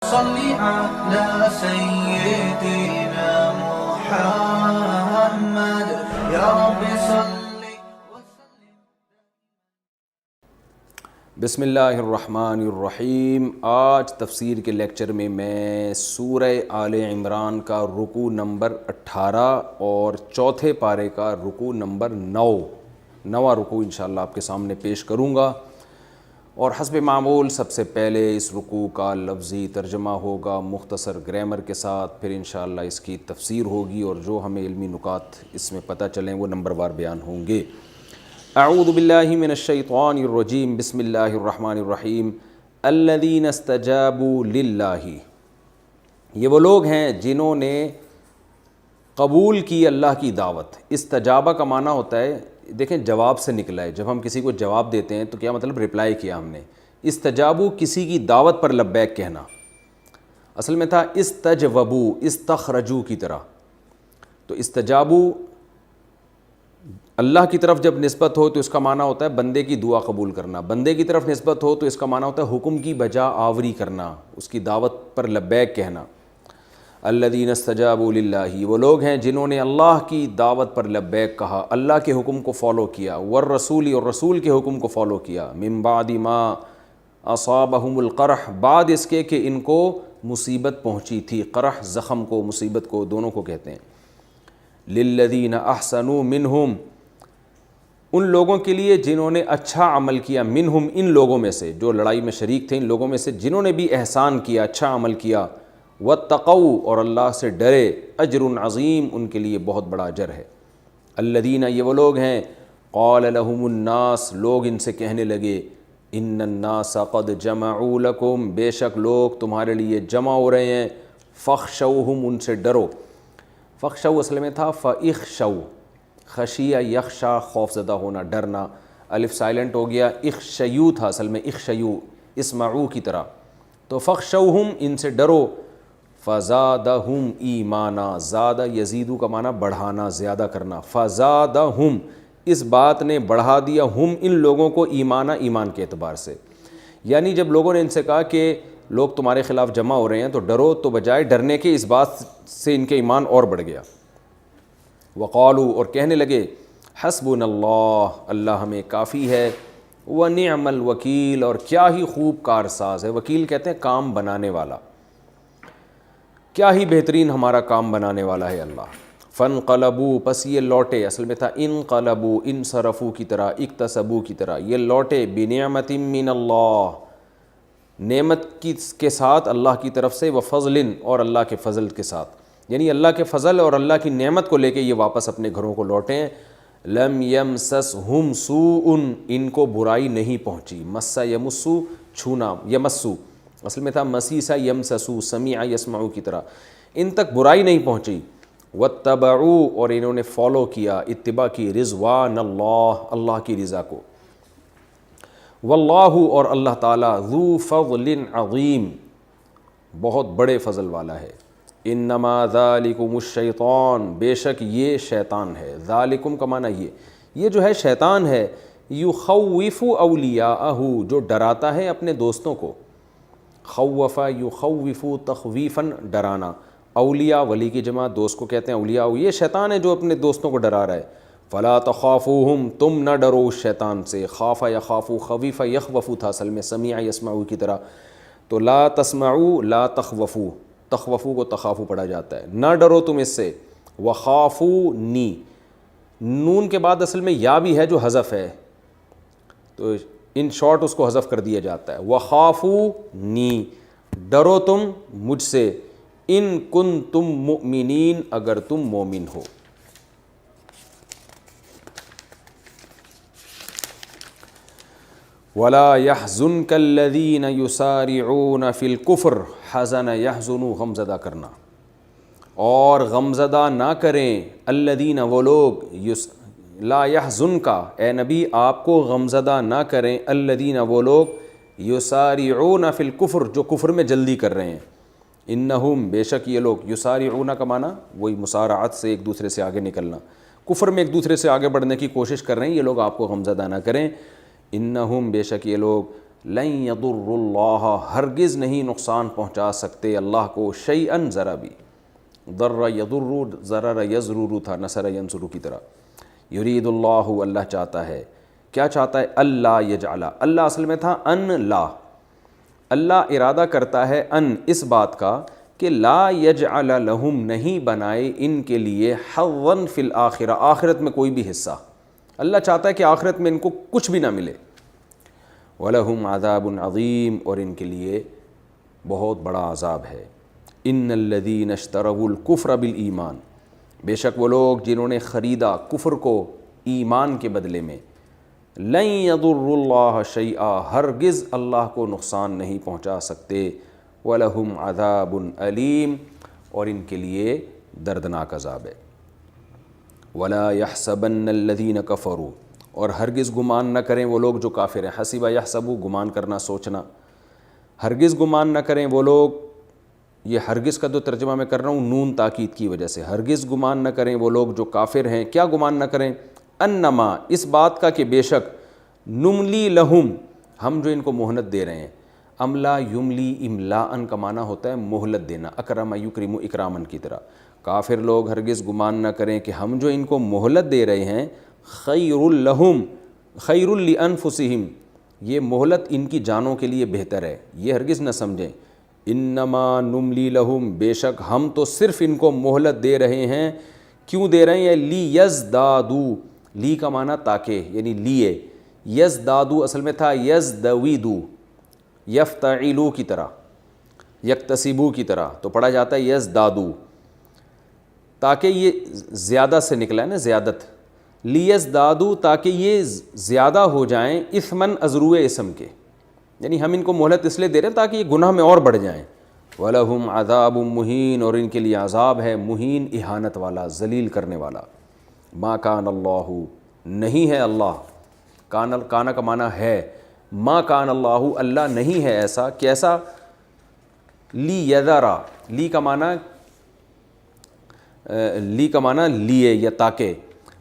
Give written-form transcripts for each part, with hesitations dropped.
صل على سيدنا محمد يا رب صل. بسم اللہ الرحمن الرحیم. آج تفسیر کے لیکچر میں سورہ آل عمران کا رکوع نمبر 18 اور چوتھے پارے کا رکوع نمبر 9واں رکوع انشاءاللہ آپ کے سامنے پیش کروں گا. اور حسب معمول سب سے پہلے اس رکوع کا لفظی ترجمہ ہوگا مختصر گرامر کے ساتھ، پھر انشاءاللہ اس کی تفسیر ہوگی اور جو ہمیں علمی نکات اس میں پتہ چلیں وہ نمبر وار بیان ہوں گے. اعوذ باللہ من الشیطان الرجیم. بسم اللہ الرحمن الرحیم. الذین استجابوا للہ، یہ وہ لوگ ہیں جنہوں نے قبول کی اللہ کی دعوت. استجابہ کا معنی ہوتا ہے، دیکھیں جواب سے نکلا ہے، جب ہم کسی کو جواب دیتے ہیں تو کیا مطلب رپلائی کیا ہم نے. استجابو کسی کی دعوت پر لبیک کہنا، اصل میں تھا استجوبو استخرجو کی طرح. تو استجابو اللہ کی طرف جب نسبت ہو تو اس کا معنی ہوتا ہے بندے کی دعا قبول کرنا، بندے کی طرف نسبت ہو تو اس کا معنی ہوتا ہے حکم کی بجا آوری کرنا، اس کی دعوت پر لبیک کہنا. الذین استجابوا للہ، وہ لوگ ہیں جنہوں نے اللہ کی دعوت پر لبیک کہا، اللہ کے حکم کو فالو کیا، والرسول اور رسول کے حکم کو فالو کیا. من بعد ما اصابہم القرح، بعد اس کے کہ ان کو مصیبت پہنچی تھی. قرح زخم کو، مصیبت کو، دونوں کو کہتے ہیں. للذین احسنوا منہم، ان لوگوں کے لیے جنہوں نے اچھا عمل کیا. منہم، ان لوگوں میں سے جو لڑائی میں شریک تھے، ان لوگوں میں سے جنہوں نے بھی احسان کیا، اچھا عمل کیا. واتقوا، اور اللہ سے ڈرے. اجر عظیم، ان کے لیے بہت بڑا اجر ہے. الذین، یہ وہ لوگ ہیں. قال لهم الناس، لوگ ان سے کہنے لگے. ان الناس قد جمعوا لکم، بے شک لوگ تمہارے لیے جمع ہو رہے ہیں. فاخشوہم، ان سے ڈرو. فاخشوا اصل میں تھا فاخشوا، خشیہ یخشا، خوف زدہ ہونا، ڈرنا. الف سائلنٹ ہو گیا، اخشیو تھا اصل میں، اخشیو اسمعو کی طرح. تو فاخشوہم، ان سے ڈرو. فزادہم ایمانا، زادہ یزیدو کا معنی بڑھانا، زیادہ کرنا. فزادہم، اس بات نے بڑھا دیا ہم، ان لوگوں کو، ایمانا، ایمان کے اعتبار سے. یعنی جب لوگوں نے ان سے کہا کہ لوگ تمہارے خلاف جمع ہو رہے ہیں تو ڈرو، تو بجائے ڈرنے کے اس بات سے ان کے ایمان اور بڑھ گیا. وقالوا، اور کہنے لگے. حسبنا اللہ، اللہ ہمیں کافی ہے. ونعم الوکیل، اور کیا ہی خوب کارساز ہے. وکیل کہتے ہیں کام بنانے والا، کیا ہی بہترین ہمارا کام بنانے والا ہے اللہ. فانقلبوا، پس یہ لوٹے، اصل میں تھا انقلبوا، انصرفوا کی طرح، اکتسبوا کی طرح، یہ لوٹے. بنعمت من اللہ، نعمت کے ساتھ اللہ کی طرف سے. وفضل، اور اللہ کے فضل کے ساتھ. یعنی اللہ کے فضل اور اللہ کی نعمت کو لے کے یہ واپس اپنے گھروں کو لوٹے ہیں. لم یمسسہم سوء، ان کو برائی نہیں پہنچی. مس یمسو، چھونا، یمسو اصل میں تھا مسیسا یمسسو، سمیع یسمعو کی طرح. ان تک برائی نہیں پہنچی. واتبعوا، اور انہوں نے فالو کیا، اتباع کی. رضوان اللہ، اللہ کی رضا کو. واللہ، اور اللہ تعالیٰ. ذو فضل عظیم، بہت بڑے فضل والا ہے. انما ذالکم الشیطان، بے شک یہ شیطان ہے. ذالکم کا معنی یہ جو ہے شیطان ہے. یخوف اولیاءہ، جو ڈراتا ہے اپنے دوستوں کو. خوف یخوف تخویفاً، ڈرانا. اولیاء، ولی کی جمع، دوست کو کہتے ہیں اولیاء. یہ شیطان ہے جو اپنے دوستوں کو ڈرا رہا ہے. فلا تخافوہم، تم نہ ڈرو اس شیطان سے. خاف یخافو، خویف یخوف تھا اصل میں، سمیع یسمعو کی طرح. تو لا تسمعوا لا تخوفوا، تخوفو کو تخافو پڑھا جاتا ہے. نہ ڈرو تم اس سے. وخافونی، نون کے بعد اصل میں یا بھی ہے جو حذف ہے، تو ان شارٹ اس کو حذف کر دیا جاتا ہے. وخافونی، ڈرو تم مجھ سے. ان کنتم مؤمنین، اگر تم مومن ہو. ولا يحزنك الذين يسارعون في الكفر، حزن يحزن، غمزدہ کرنا. اور غمزدہ نہ کریں. الذین، وہ لوگ. لا يحزنك، اے نبی آپ کو غمزدہ نہ کریں. الذین، وہ لوگ. یسارعون فی الکفر، جو کفر میں جلدی کر رہے ہیں. انہم، بے شک یہ لوگ. یسارعون کا معنی وہی مسارعت سے، ایک دوسرے سے آگے نکلنا. کفر میں ایک دوسرے سے آگے بڑھنے کی کوشش کر رہے ہیں، یہ لوگ آپ کو غمزدہ نہ کریں. انہم، بے شک یہ لوگ. لن یضر اللہ، ہرگز نہیں نقصان پہنچا سکتے اللہ کو، شیئن ذرا بھی، ضر یضر ضرر یضرر تھا نصر ینصر کی طرح، یرید اللہ اللہ چاہتا ہے، کیا چاہتا ہے؟ اللہ یجعل، اللہ اصل میں تھا ان لا، اللہ ارادہ کرتا ہے ان اس بات کا کہ لا یجعل لہم نہیں بنائے ان کے لیے حظا فی الآخرہ، آخرت میں کوئی بھی حصہ، اللہ چاہتا ہے کہ آخرت میں ان کو کچھ بھی نہ ملے، وَلَهُمْ عَذَابٌ عَظِيمٌ اور ان کے لیے بہت بڑا عذاب ہے، ان الذین اشتروا الکفر بالایمان، بے شک وہ لوگ جنہوں نے خریدا کفر کو ایمان کے بدلے میں، لن یضر اللہ شیئا، ہرگز اللہ کو نقصان نہیں پہنچا سکتے، وَلَهُمْ عَذَابٌ علیم اور ان کے لیے دردناک عذاب ہے، وَلَا يَحْسَبَنَّ الَّذِينَ كَفَرُوا اور ہرگز گمان نہ کریں وہ لوگ جو کافر ہیں، حسبہ یحسبو گمان کرنا سوچنا، ہرگز گمان نہ کریں وہ لوگ، یہ ہرگز کا جو ترجمہ میں کر رہا ہوں نون تاکید کی وجہ سے، ہرگز گمان نہ کریں وہ لوگ جو کافر ہیں، کیا گمان نہ کریں؟ انما اس بات کا کہ بے شک، نملی لہم ہم جو ان کو مہلت دے رہے ہیں، املا یملی املاءن کا معنی ہوتا ہے مہلت دینا، اکرم یکرم اکرامن کی طرح، کافر لوگ ہرگز گمان نہ کریں کہ ہم جو ان کو مہلت دے رہے ہیں خیر لہم خیر لانفسہم، یہ مہلت ان کی جانوں کے لیے بہتر ہے، یہ ہرگز نہ سمجھیں، انما نملی لہم بے شک ہم تو صرف ان کو مہلت دے رہے ہیں، کیوں دے رہے ہیں؟ لی یزدادو، لی کا معنی تاکہ یعنی لیے، یزدادو اصل میں تھا یزدویدو، یفتعلو کی طرح، یکتسبو کی طرح، تو پڑھا جاتا ہے یزدادو، تاکہ یہ زیادہ سے نکلا ہے نا زیادت، لیزدادو تاکہ یہ زیادہ ہو جائیں، اثمن ازروع اسم کے، یعنی ہم ان کو مہلت اس لیے دے رہے ہیں تاکہ یہ گناہ میں اور بڑھ جائیں، وَلَهُمْ عَذَابٌ مُهِينٌ اور ان کے لیے عذاب ہے مہین، اہانت والا، ذلیل کرنے والا، ما کان اللہ نہیں ہے اللہ، کانا کا معنی ہے، ما کان اللہ اللہ نہیں ہے ایسا، کیسا؟ لی یذرا، لی کا معنی لیے یا تاکہ،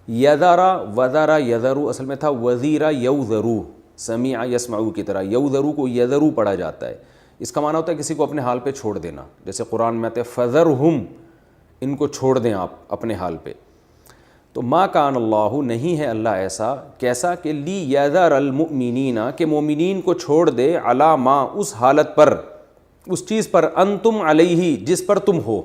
یذرا وذرا یذرو اصل میں تھا وزیرا یوذرو، سمیع یسمعو کی طرح، یوذرو کو یذرو پڑھا جاتا ہے، اس کا معنی ہوتا ہے کسی کو اپنے حال پہ چھوڑ دینا، جیسے قرآن میں آتے ہیں فذرہم، ان کو چھوڑ دیں آپ اپنے حال پہ، تو ما کان اللہ نہیں ہے اللہ ایسا، کیسا کہ لی یذر المؤمنین کہ مومنین کو چھوڑ دے، علی ما اس حالت پر، اس چیز پر، انتم علیہ جس پر تم ہو،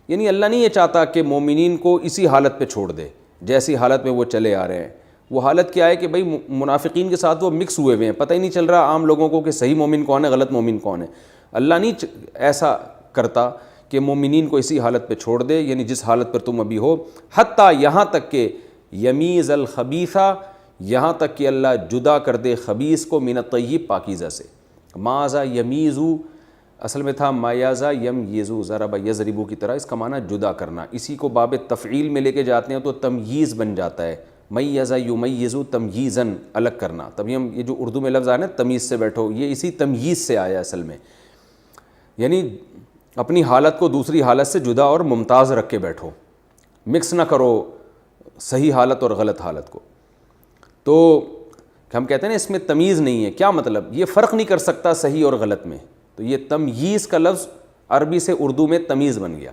یعنی اللہ نہیں یہ چاہتا کہ مومنین کو اسی حالت پہ چھوڑ دے جیسی حالت میں وہ چلے آ رہے ہیں، وہ حالت کیا ہے کہ بھئی منافقین کے ساتھ وہ مکس ہوئے ہوئے ہیں، پتہ ہی نہیں چل رہا عام لوگوں کو کہ صحیح مومن کون ہے غلط مومن کون ہے، اللہ نہیں ایسا کرتا کہ مومنین کو اسی حالت پہ چھوڑ دے، یعنی جس حالت پر تم ابھی ہو، حتیٰ یہاں تک کہ یمیز الخبیثہ، یہاں تک کہ اللہ جدا کر دے خبیث کو من الطیب پاکیزہ سے، مازا یمیزو اصل میں تھا مایازا یم یزو ضرب یضربو کی طرح، اس کا معنی جدا کرنا، اسی کو باب تفعیل میں لے کے جاتے ہیں تو تمییز بن جاتا ہے، میزا یمیزو تمییزن الگ کرنا، تبھی ہم یہ جو اردو میں لفظ آیا نا تمیز سے بیٹھو، یہ اسی تمییز سے آیا اصل میں، یعنی اپنی حالت کو دوسری حالت سے جدا اور ممتاز رکھ کے بیٹھو، مکس نہ کرو صحیح حالت اور غلط حالت کو، تو ہم کہتے ہیں نا اس میں تمیز نہیں ہے، کیا مطلب؟ یہ فرق نہیں کر سکتا صحیح اور غلط میں، تو یہ تمییز کا لفظ عربی سے اردو میں تمیز بن گیا،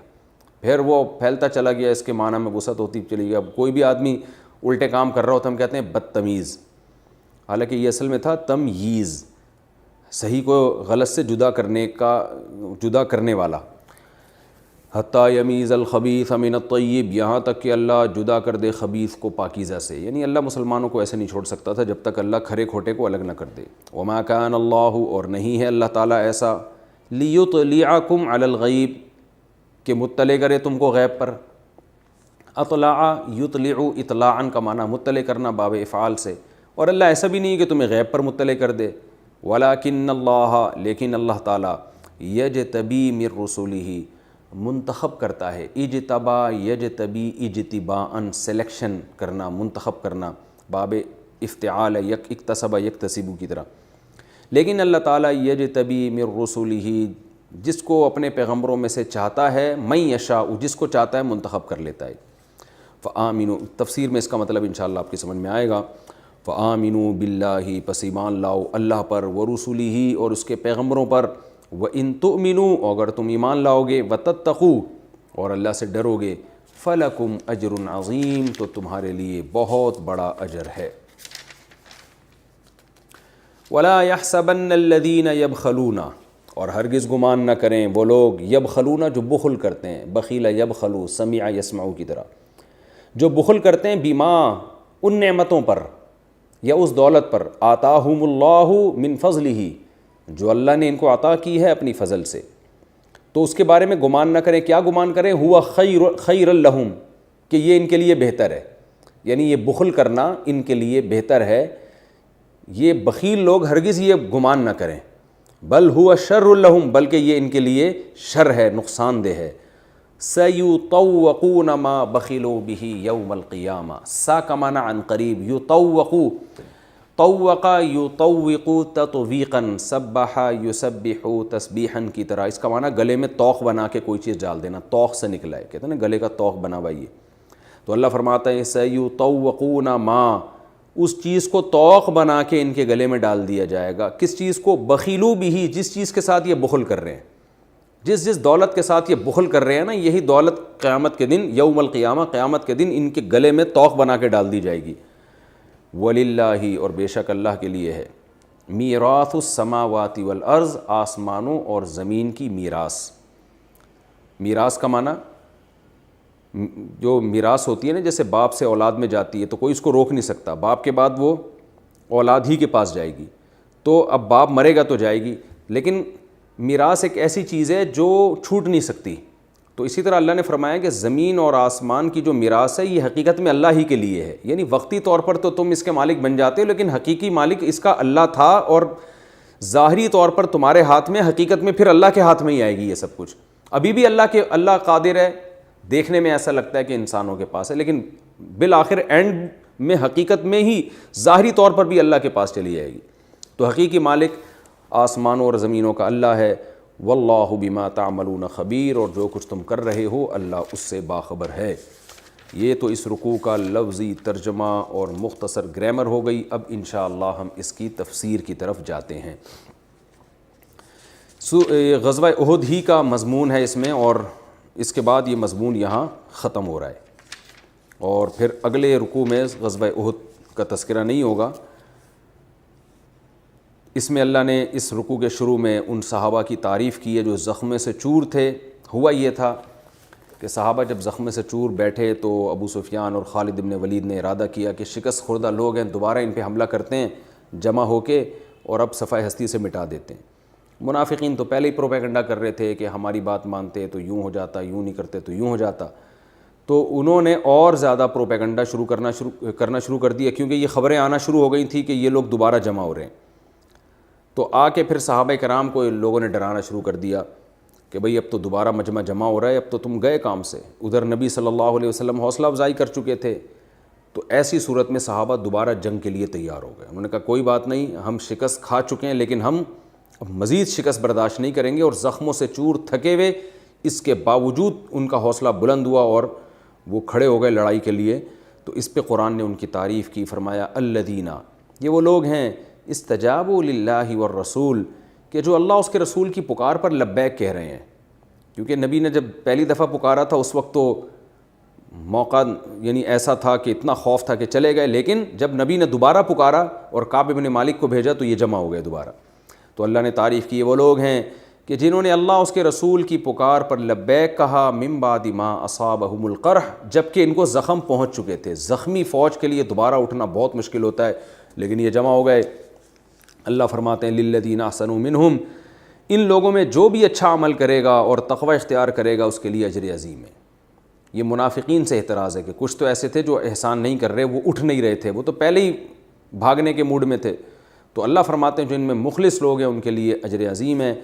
پھر وہ پھیلتا چلا گیا، اس کے معنی میں وسعت ہوتی چلی گئی، اب کوئی بھی آدمی الٹے کام کر رہا ہوتا ہم کہتے ہیں بدتمیز، حالانکہ یہ اصل میں تھا تمییز، صحیح کو غلط سے جدا کرنے والا، حتیٰ یمیز الخبیث من الطیب، یہاں تک کہ اللہ جدا کر دے خبیث کو پاکیزہ سے، یعنی اللہ مسلمانوں کو ایسے نہیں چھوڑ سکتا تھا جب تک اللہ کھرے کھوٹے کو الگ نہ کر دے، وما کان اللہ اور نہیں ہے اللہ تعالیٰ ایسا، لیطلعکم علی الغیب کہ مطلع کرے تم کو غیب پر، اطلع یطلع اطلاعا کا معنی مطلع کرنا باب افعال سے، اور اللہ ایسا بھی نہیں کہ تمہیں غیب پر مطلع کر دے، ولکن اللہ لیکن اللہ تعالیٰ یجتبی من رسولہ منتخب کرتا ہے، اجتبا یجتبی اجتباءً سلیکشن کرنا، منتخب کرنا، باب افتعال اکتسب یکتسبو کی طرح، لیکن اللہ تعالیٰ یجتبی من رسولہ جس کو اپنے پیغمبروں میں سے چاہتا ہے، من یشاء جس کو چاہتا ہے منتخب کر لیتا ہے، فآمنوا تفسیر میں اس کا مطلب انشاءاللہ آپ کی سمجھ میں آئے گا، فآمنوا باللہ، پس ایمان لاؤ اللہ پر، ورسلہ، اور اس کے پیغمبروں پر، وإن تؤمنوا، اگر تم ایمان لاؤ گے، وتتقوا، اور اللہ سے ڈرو گے، فلکم اجر عظیم، تو تمہارے لیے بہت بڑا اجر ہے۔ ولا يحسبن الذين يبخلون، اور ہرگز گمان نہ کریں وہ لوگ، یبخلون جو بخل کرتے ہیں، بخیل یبخلو، سمع یسمع کی طرح، جو بخل کرتے ہیں بما، ان نعمتوں پر یا اس دولت پر، آتاہم اللہ من فضلہ، جو اللہ نے ان کو عطا کی ہے اپنی فضل سے، تو اس کے بارے میں گمان نہ کریں۔ کیا گمان کریں؟ ہوا خیر لہم، کہ یہ ان کے لیے بہتر ہے، یعنی یہ بخل کرنا ان کے لیے بہتر ہے۔ یہ بخیل لوگ ہرگز یہ گمان نہ کریں، بل ہوا شر لہم، بلکہ یہ ان کے لیے شر ہے، نقصان دہ ہے۔ سیطوقون ما بخلوا بہ یوم القیامہ، سا کا معنی عن قریب، یطوقو، طوق یطوق تطویقا، سبح یسبح تسبیحا کی طرح، اس کا معنی گلے میں توق بنا کے کوئی چیز ڈال دینا، توق سے نکلا ہے، کہتے ہیں نا گلے کا توق بنا ہوا یہ۔ تو اللہ فرماتا ہے سیطوقون ما، اس چیز کو توق بنا کے ان کے گلے میں ڈال دیا جائے گا۔ کس چیز کو؟ بخیلو بھی، جس چیز کے ساتھ یہ بخل کر رہے ہیں، جس دولت کے ساتھ یہ بخل کر رہے ہیں نا، یہی دولت قیامت کے دن، یوم القیامہ، قیامت کے دن ان کے گلے میں توق بنا کے ڈال دی جائے گی۔ وَلِلَّهِ، اور بے شک اللہ کے لیے ہے، میراث السماوات والارض، آسمانوں اور زمین کی میراث۔ میراث کا معنی جو میراث ہوتی ہے نا، جیسے باپ سے اولاد میں جاتی ہے تو کوئی اس کو روک نہیں سکتا، باپ کے بعد وہ اولاد ہی کے پاس جائے گی، تو اب باپ مرے گا تو جائے گی، لیکن میراث ایک ایسی چیز ہے جو چھوٹ نہیں سکتی۔ تو اسی طرح اللہ نے فرمایا کہ زمین اور آسمان کی جو میراث ہے یہ حقیقت میں اللہ ہی کے لیے ہے، یعنی وقتی طور پر تو تم اس کے مالک بن جاتے ہو، لیکن حقیقی مالک اس کا اللہ تھا، اور ظاہری طور پر تمہارے ہاتھ میں، حقیقت میں پھر اللہ کے ہاتھ میں ہی آئے گی یہ سب کچھ۔ ابھی بھی اللہ قادر ہے، دیکھنے میں ایسا لگتا ہے کہ انسانوں کے پاس ہے، لیکن بالآخر اینڈ میں حقیقت میں ہی ظاہری طور پر بھی اللہ کے پاس چلی جائے گی۔ تو حقیقی مالک آسمانوں اور زمینوں کا اللہ ہے۔ واللہ بما تعملون خبیر، اور جو کچھ تم کر رہے ہو اللہ اس سے باخبر ہے۔ یہ تو اس رکوع کا لفظی ترجمہ اور مختصر گرامر ہو گئی۔ اب انشاءاللہ ہم اس کی تفسیر کی طرف جاتے ہیں۔ غزوہ احد ہی کا مضمون ہے اس میں، اور اس کے بعد یہ مضمون یہاں ختم ہو رہا ہے، اور پھر اگلے رکوع میں غزوہ احد کا تذکرہ نہیں ہوگا۔ اس میں اللہ نے اس رکوع کے شروع میں ان صحابہ کی تعریف کی ہے جو زخم سے چور تھے۔ ہوا یہ تھا کہ صحابہ جب زخم سے چور بیٹھے تو ابو سفیان اور خالد بن ولید نے ارادہ کیا کہ شکست خوردہ لوگ ہیں، دوبارہ ان پہ حملہ کرتے ہیں جمع ہو کے، اور اب صفحہ ہستی سے مٹا دیتے ہیں۔ منافقین تو پہلے ہی پروپیگنڈا کر رہے تھے کہ ہماری بات مانتے تو یوں ہو جاتا، یوں نہیں کرتے تو یوں ہو جاتا، تو انہوں نے اور زیادہ پروپیگنڈا کرنا شروع کر دیا، کیونکہ یہ خبریں آنا شروع ہو گئی تھیں کہ یہ لوگ دوبارہ جمع ہو رہے ہیں۔ تو آ کے پھر صحابہ کرام کو لوگوں نے ڈرانا شروع کر دیا کہ بھئی اب تو دوبارہ مجمع جمع ہو رہا ہے، اب تو تم گئے کام سے۔ ادھر نبی صلی اللہ علیہ وسلم حوصلہ افزائی کر چکے تھے، تو ایسی صورت میں صحابہ دوبارہ جنگ کے لیے تیار ہو گئے۔ انہوں نے کہا کوئی بات نہیں، ہم شکست کھا چکے ہیں، لیکن ہم اب مزید شکست برداشت نہیں کریں گے، اور زخموں سے چور تھکے ہوئے اس کے باوجود ان کا حوصلہ بلند ہوا اور وہ کھڑے ہو گئے لڑائی کے لیے۔ تو اس پہ قرآن نے ان کی تعریف کی، فرمایا الذین، یہ وہ لوگ ہیں استجابوا للہ والرسول، کہ جو اللہ اس کے رسول کی پکار پر لبیک کہہ رہے ہیں۔ کیونکہ نبی نے جب پہلی دفعہ پکارا تھا اس وقت تو موقع یعنی ایسا تھا کہ اتنا خوف تھا کہ چلے گئے، لیکن جب نبی نے دوبارہ پکارا اور کعب بن مالک کو بھیجا تو یہ جمع ہو گئے دوبارہ۔ تو اللہ نے تعریف کی، وہ لوگ ہیں کہ جنہوں نے اللہ اس کے رسول کی پکار پر لبیک کہا، من بعد ما اصابہم القرح، جبکہ ان کو زخم پہنچ چکے تھے۔ زخمی فوج کے لیے دوبارہ اٹھنا بہت مشکل ہوتا ہے، لیکن یہ جمع ہو گئے۔ اللہ فرماتے ہیں للذین احسنوا منہم، ان لوگوں میں جو بھی اچھا عمل کرے گا اور تقوی اختیار کرے گا اس کے لیے اجر عظیم ہے۔ یہ منافقین سے اعتراض ہے کہ کچھ تو ایسے تھے جو احسان نہیں کر رہے، وہ اٹھ نہیں رہے تھے، وہ تو پہلے ہی بھاگنے کے موڈ میں تھے۔ تو اللہ فرماتے ہیں جو ان میں مخلص لوگ ہیں ان کے لیے اجر عظیم ہے۔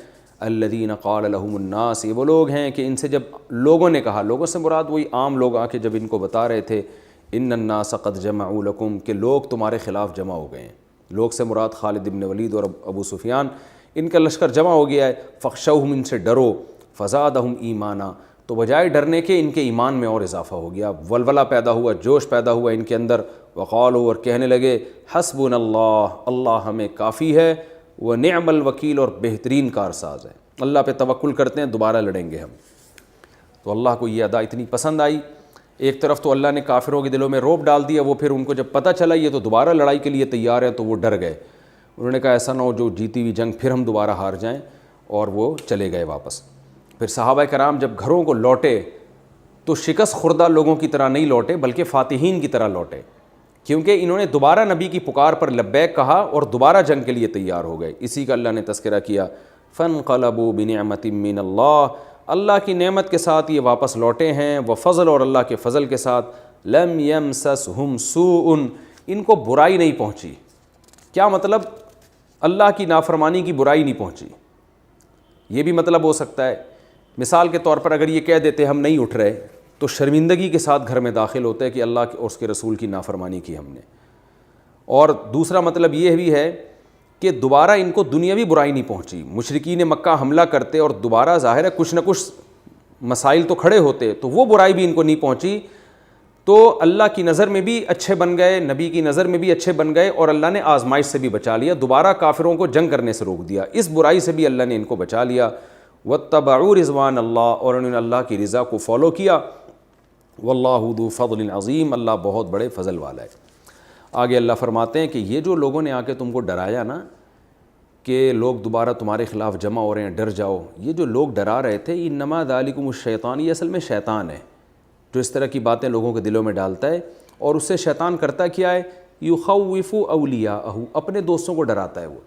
الذین قال لهم الناس، یہ وہ لوگ ہیں کہ ان سے جب لوگوں نے کہا، لوگوں سے مراد وہی عام لوگ آ کے جب ان کو بتا رہے تھے، ان الناس قد جمعوا لکم، کہ لوگ تمہارے خلاف جمع ہو گئے ہیں۔ لوگ سے مراد خالد بن ولید اور ابو سفیان، ان کا لشکر جمع ہو گیا ہے۔ فخشوہم، ان سے ڈرو، فزادہم ایمانا، تو بجائے ڈرنے کے ان کے ایمان میں اور اضافہ ہو گیا، ولولہ پیدا ہوا، جوش پیدا ہوا ان کے اندر. وقالوا، اور کہنے لگے، حسبنا اللہ، اللہ ہمیں کافی ہے، ونعم الوکیل، اور بہترین کارساز ہے، اللہ پہ توکل کرتے ہیں، دوبارہ لڑیں گے ہم. تو اللہ کو یہ ادا اتنی پسند آئی. ایک طرف تو اللہ نے کافروں کے دلوں میں رعب ڈال دیا، وہ پھر ان کو جب پتہ چلا یہ تو دوبارہ لڑائی کے لیے تیار ہیں تو وہ ڈر گئے. انہوں نے کہا ایسا نہ ہو جو جیتی ہوئی جنگ پھر ہم دوبارہ ہار جائیں، اور وہ چلے گئے واپس. پھر صحابہ کرام جب گھروں کو لوٹے تو شکست خوردہ لوگوں کی طرح نہیں لوٹے بلکہ فاتحین کی طرح لوٹے، کیونکہ انہوں نے دوبارہ نبی کی پکار پر لبیک کہا اور دوبارہ جنگ کے لیے تیار ہو گئے. اسی کا اللہ نے تذکرہ کیا، فانقلبوا بنعمت من اللہ، اللہ کی نعمت کے ساتھ یہ واپس لوٹے ہیں، وفضل، اور اللہ کے فضل کے ساتھ. لم یمسسہم سوء، ان کو برائی نہیں پہنچی. کیا مطلب؟ اللہ کی نافرمانی کی برائی نہیں پہنچی. یہ بھی مطلب ہو سکتا ہے، مثال کے طور پر اگر یہ کہہ دیتے ہم نہیں اٹھ رہے تو شرمندگی کے ساتھ گھر میں داخل ہوتے ہیں کہ اللہ اور اس کے رسول کی نافرمانی کی ہم نے. اور دوسرا مطلب یہ بھی ہے کہ دوبارہ ان کو دنیاوی برائی نہیں پہنچی. مشرکین مکہ حملہ کرتے اور دوبارہ ظاہر ہے کچھ نہ کچھ مسائل تو کھڑے ہوتے، تو وہ برائی بھی ان کو نہیں پہنچی. تو اللہ کی نظر میں بھی اچھے بن گئے، نبی کی نظر میں بھی اچھے بن گئے، اور اللہ نے آزمائش سے بھی بچا لیا، دوبارہ کافروں کو جنگ کرنے سے روک دیا. اس برائی سے بھی اللہ نے ان کو بچا لیا. واتبعوا رضوان اللہ، اور انہوں نے اللہ کی رضا کو فالو کیا. واللہ ذو فضل عظیم، اللہ بہت بڑے فضل والا ہے. آگے اللہ فرماتے ہیں کہ یہ جو لوگوں نے آ کے تم کو ڈرایا نا کہ لوگ دوبارہ تمہارے خلاف جمع ہو رہے ہیں، ڈر جاؤ، یہ جو لوگ ڈرا رہے تھے، انما ذالکم الشیطان، یہ اصل میں شیطان ہے جو اس طرح کی باتیں لوگوں کے دلوں میں ڈالتا ہے. اور اس سے شیطان کرتا کیا ہے؟ یخوف اولیاءہ، اپنے دوستوں کو ڈراتا ہے. وہ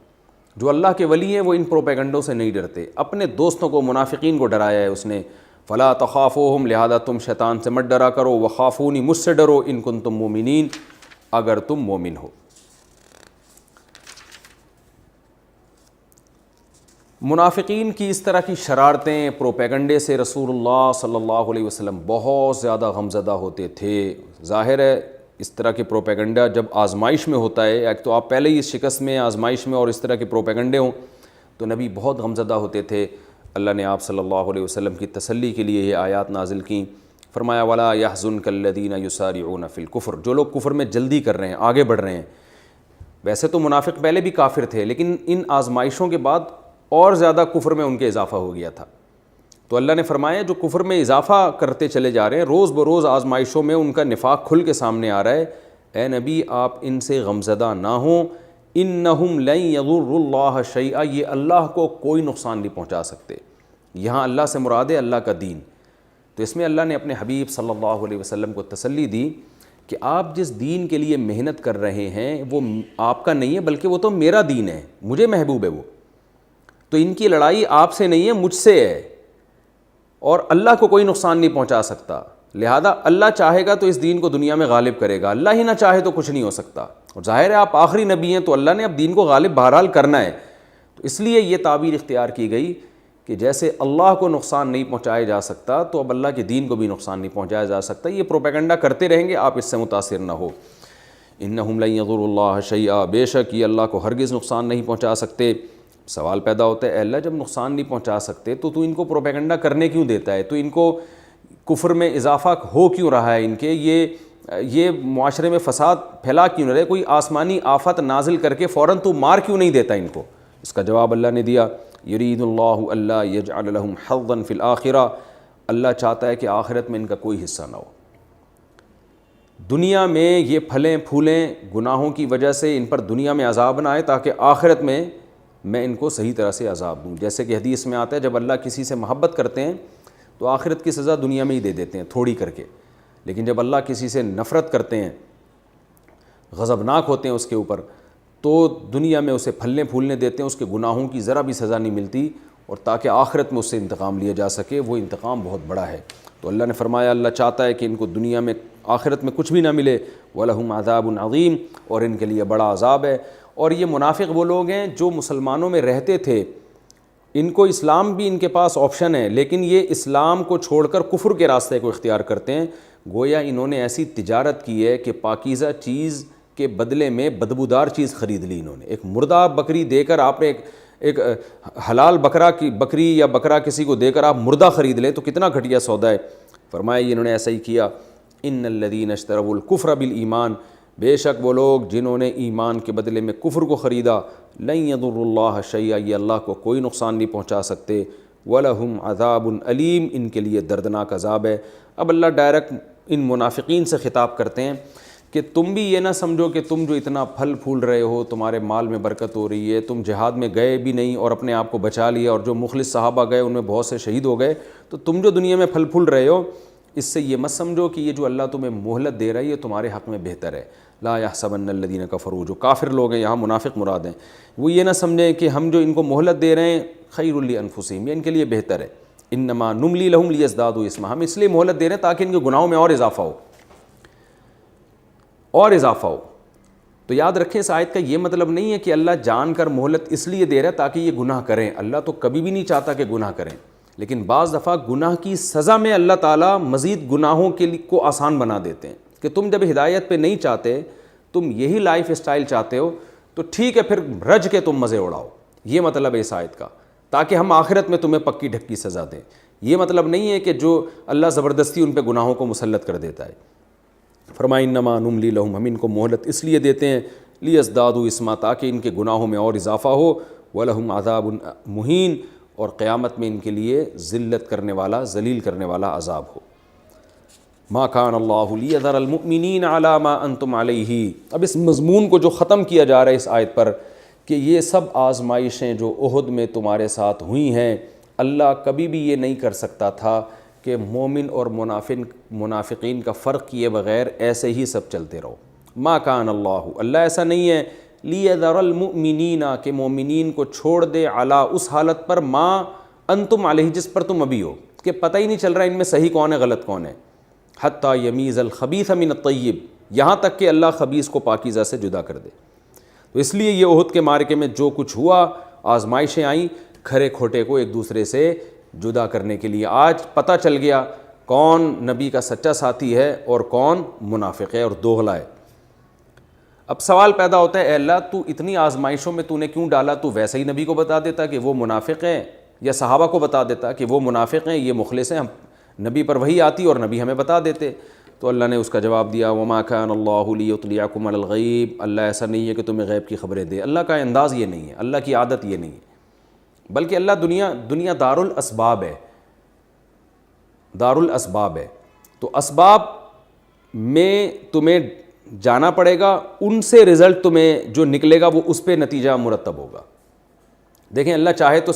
جو اللہ کے ولی ہیں وہ ان پروپیگنڈوں سے نہیں ڈرتے، اپنے دوستوں کو، منافقین کو ڈرایا ہے اس نے. فلا تخافوہم، لہذا تم شیطان سے مت ڈرا کرو، وخافونی، مجھ سے ڈرو، ان کنتم مومنین، اگر تم مومن ہو. منافقین کی اس طرح کی شرارتیں، پروپیگنڈے سے رسول اللہ صلی اللہ علیہ وسلم بہت زیادہ غمزدہ ہوتے تھے. ظاہر ہے اس طرح کے پروپیگنڈا جب آزمائش میں ہوتا ہے، ایک تو آپ پہلے ہی اس شکست میں، آزمائش میں، اور اس طرح کے پروپیگنڈے ہوں تو نبی بہت غمزدہ ہوتے تھے. اللہ نے آپ صلی اللہ علیہ وسلم کی تسلی کے لیے یہ آیات نازل کیں. فرمایا وَلَا يَحْزُنْكَ الَّذِينَ يُسَارِعُونَ فِي الْكُفْرِ، جو لوگ کفر میں جلدی کر رہے ہیں، آگے بڑھ رہے ہیں. ویسے تو منافق پہلے بھی کافر تھے، لیکن ان آزمائشوں کے بعد اور زیادہ کفر میں ان کے اضافہ ہو گیا تھا. تو اللہ نے فرمایا جو کفر میں اضافہ کرتے چلے جا رہے ہیں، روز بروز آزمائشوں میں ان کا نفاق کھل کے سامنے آ رہا ہے، اے نبی آپ ان سے غمزدہ نہ ہوں. انہم لن یضروا اللہ شیئا، یہ اللہ کو کوئی نقصان نہیں پہنچا سکتے. یہاں اللہ سے مراد ہے اللہ کا دین. تو اس میں اللہ نے اپنے حبیب صلی اللہ علیہ وسلم کو تسلی دی کہ آپ جس دین کے لیے محنت کر رہے ہیں وہ آپ کا نہیں ہے، بلکہ وہ تو میرا دین ہے، مجھے محبوب ہے وہ. تو ان کی لڑائی آپ سے نہیں ہے، مجھ سے ہے، اور اللہ کو کوئی نقصان نہیں پہنچا سکتا. لہذا اللہ چاہے گا تو اس دین کو دنیا میں غالب کرے گا، اللہ ہی نہ چاہے تو کچھ نہیں ہو سکتا. اور ظاہر ہے آپ آخری نبی ہیں تو اللہ نے اب دین کو غالب بہرحال کرنا ہے. تو اس لیے یہ تعبیر اختیار کی گئی کہ جیسے اللہ کو نقصان نہیں پہنچایا جا سکتا تو اب اللہ کے دین کو بھی نقصان نہیں پہنچایا جا سکتا. یہ پروپیگنڈا کرتے رہیں گے، آپ اس سے متاثر نہ ہو. انہم لن یضروا اللہ شیئا، بے شک یہ اللہ کو ہرگز نقصان نہیں پہنچا سکتے. سوال پیدا ہوتا ہے اے اللہ جب نقصان نہیں پہنچا سکتے تو ان کو پروپیگنڈا کرنے کیوں دیتا ہے؟ تو ان کو کفر میں اضافہ ہو کیوں رہا ہے؟ ان کے یہ معاشرے میں فساد پھیلا کیوں نہ رہے؟ کوئی آسمانی آفت نازل کر کے فوراً تو مار کیوں نہیں دیتا ان کو؟ اس کا جواب اللہ نے دیا، یرید اللہ الا یجعل لهم حظا فی الآخرہ، اللہ چاہتا ہے کہ آخرت میں ان کا کوئی حصہ نہ ہو. دنیا میں یہ پھلیں پھولیں گناہوں کی وجہ سے ان پر دنیا میں عذاب نہ آئے تاکہ آخرت میں ان کو صحیح طرح سے عذاب دوں. جیسے کہ حدیث میں آتا ہے جب اللہ کسی سے محبت کرتے ہیں تو آخرت کی سزا دنیا میں ہی دے دیتے ہیں تھوڑی کر کے، لیکن جب اللہ کسی سے نفرت کرتے ہیں، غضبناک ہوتے ہیں اس کے اوپر، تو دنیا میں اسے پھلنے پھولنے دیتے ہیں، اس کے گناہوں کی ذرا بھی سزا نہیں ملتی، اور تاکہ آخرت میں اس سے انتقام لیا جا سکے. وہ انتقام بہت بڑا ہے. تو اللہ نے فرمایا اللہ چاہتا ہے کہ ان کو دنیا میں آخرت میں کچھ بھی نہ ملے، وَلَهُمْ عَذَابٌ عَظِيمٌ، اور ان کے لیے بڑا عذاب ہے. اور یہ منافق وہ لوگ ہیں جو مسلمانوں میں رہتے تھے، ان کو اسلام بھی ان کے پاس آپشن ہے، لیکن یہ اسلام کو چھوڑ کر کفر کے راستے کو اختیار کرتے ہیں. گویا انہوں نے ایسی تجارت کی ہے کہ پاکیزہ چیز کے بدلے میں بدبودار چیز خرید لی. انہوں نے ایک مردہ بکری دے کر آپ نے ایک حلال بکری یا بکرا کسی کو دے کر آپ مردہ خرید لیں تو کتنا گھٹیا سودا ہے. فرمایا انہوں نے ایسا ہی کیا. ان الذین اشتروا الکفر بالایمان، بے شک وہ لوگ جنہوں نے ایمان کے بدلے میں کفر کو خریدا، لن یضروا اللہ شیئا، یہ اللہ کو کوئی نقصان نہیں پہنچا سکتے، وَلَهُمْ عَذَابٌ علیم، ان کے لیے دردناک عذاب ہے. اب اللہ ڈائریکٹ ان منافقین سے خطاب کرتے ہیں کہ تم بھی یہ نہ سمجھو کہ تم جو اتنا پھل پھول رہے ہو، تمہارے مال میں برکت ہو رہی ہے، تم جہاد میں گئے بھی نہیں اور اپنے آپ کو بچا لیا، اور جو مخلص صحابہ گئے ان میں بہت سے شہید ہو گئے، تو تم جو دنیا میں پھل پھول رہے ہو اس سے یہ مت سمجھو کہ یہ جو اللہ تمہیں مہلت دے رہا ہے یہ تمہارے حق میں بہتر ہے. لا یحسبن الذین کفروا، جو کافر لوگ ہیں یہاں منافق مراد ہیں، وہ یہ نہ سمجھیں کہ ہم جو ان کو مہلت دے رہے ہیں خیر لانفسہم، یہ ان کے لیے بہتر ہے. انما نملی لہم لیزدادوا اسما، ہم اس لیے مہلت دے رہے ہیں تاکہ ان کے گناہوں میں اور اضافہ ہو. تو یاد رکھیں اس آیت کا یہ مطلب نہیں ہے کہ اللہ جان کر مہلت اس لیے دے رہا ہے تاکہ یہ گناہ کریں. اللہ تو کبھی بھی نہیں چاہتا کہ گناہ کریں، لیکن بعض دفعہ گناہ کی سزا میں اللہ تعالیٰ مزید گناہوں کو آسان بنا دیتے ہیں کہ تم جب ہدایت پہ نہیں چاہتے، تم یہی لائف اسٹائل چاہتے ہو تو ٹھیک ہے، پھر رج کے تم مزے اڑاؤ. یہ مطلب ہے اس آیت کا، تاکہ ہم آخرت میں تمہیں پکی ڈھکی سزا دیں. یہ مطلب نہیں ہے کہ جو اللہ زبردستی ان پہ گناہوں کو مسلط کر دیتا ہے. فرمایا انما نملی لہم، ہم ان کو مہلت اس لیے دیتے ہیں لیزدادوا اسما، تاکہ ان کے گناہوں میں اور اضافہ ہو. ولہم عذاب مہین، اور قیامت میں ان کے لیے ذلت کرنے والا، ذلیل کرنے والا عذاب ہو. ما کان اللہ لیذر المؤمنین علی ما انتم علیہ. اب اس مضمون کو جو ختم کیا جا رہا ہے اس آیت پر کہ یہ سب آزمائشیں جو احد میں تمہارے ساتھ ہوئی ہیں، اللہ کبھی بھی یہ نہیں کر سکتا تھا کہ مومن اور منافقین کا فرق کیے بغیر ایسے ہی سب چلتے رہو. ما کان اللہ ایسا نہیں ہے لیذر المؤمنین کہ مومنین کو چھوڑ دے علی اس حالت پر ما انتم علیہ جس پر تم ابھی ہو، کہ پتہ ہی نہیں چل رہا ان میں صحیح کون ہے غلط کون ہے. حتی یمیز الخبیث من الطیب، یہاں تک کہ اللہ خبیث کو پاکیزہ سے جدا کر دے. تو اس لیے یہ احد کے معرکے میں جو کچھ ہوا، آزمائشیں آئیں کھرے کھوٹے کو ایک دوسرے سے جدا کرنے کے لیے. آج پتہ چل گیا کون نبی کا سچا ساتھی ہے اور کون منافق ہے اور دوغلا ہے. اب سوال پیدا ہوتا ہے، اے اللہ تو اتنی آزمائشوں میں تو نے کیوں ڈالا؟ تو ویسے ہی نبی کو بتا دیتا کہ وہ منافق ہیں، یا صحابہ کو بتا دیتا کہ وہ منافق ہیں یہ مخلص ہیں، ہم نبی پر وحی آتی اور نبی ہمیں بتا دیتے. تو اللہ نے اس کا جواب دیا وما کان اللہ لیطلعکم علی الغیب، اللہ ایسا نہیں ہے کہ تمہیں غیب کی خبریں دے. اللہ کا انداز یہ نہیں ہے، اللہ کی عادت یہ نہیں ہے، بلکہ اللہ دنیا دار الاسباب ہے، دار الاسباب ہے. تو اسباب میں تمہیں جانا پڑے گا، ان سے رزلٹ تمہیں جو نکلے گا وہ اس پہ نتیجہ مرتب ہوگا. دیکھیں اللہ چاہے تو